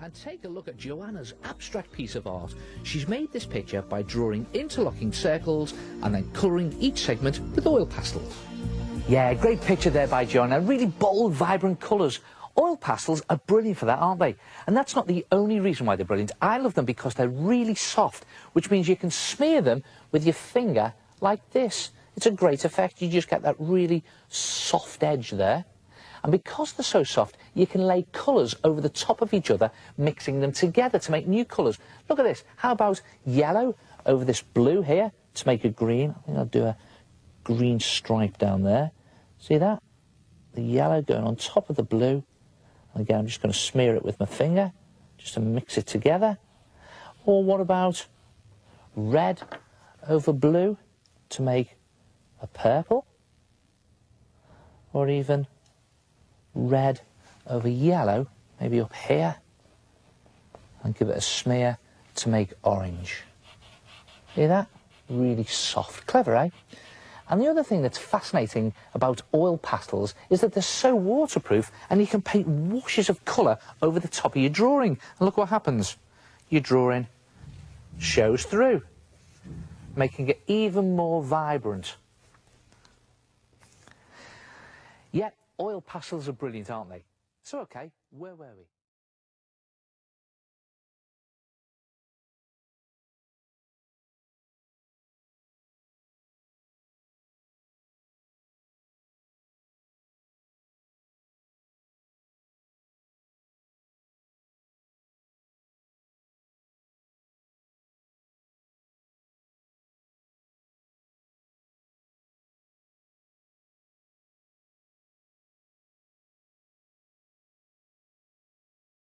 And take a look at Joanna's abstract piece of art. She's made this picture by drawing interlocking circles and then colouring each segment with oil pastels. Yeah, great picture there by Joanna. Really bold, vibrant colours. Oil pastels are brilliant for that, aren't they? And that's not the only reason why they're brilliant. I love them because they're really soft, which means you can smear them with your finger like this. It's a great effect. You just get that really soft edge there. And because they're so soft, you can lay colours over the top of each other, mixing them together to make new colours. Look at this. How about yellow over this blue here to make a green? I think I'll do a green stripe down there. See that? The yellow going on top of the blue. And again, I'm just going to smear it with my finger, just to mix it together. Or what about red over blue to make a purple? Or even red over yellow, maybe up here, and give it a smear to make orange. See that? Really soft. Clever, eh? And the other thing that's fascinating about oil pastels is that they're so waterproof and you can paint washes of colour over the top of your drawing. And look what happens. Your drawing shows through, making it even more vibrant. Yeah, oil pastels are brilliant, aren't they? So, OK, where were we?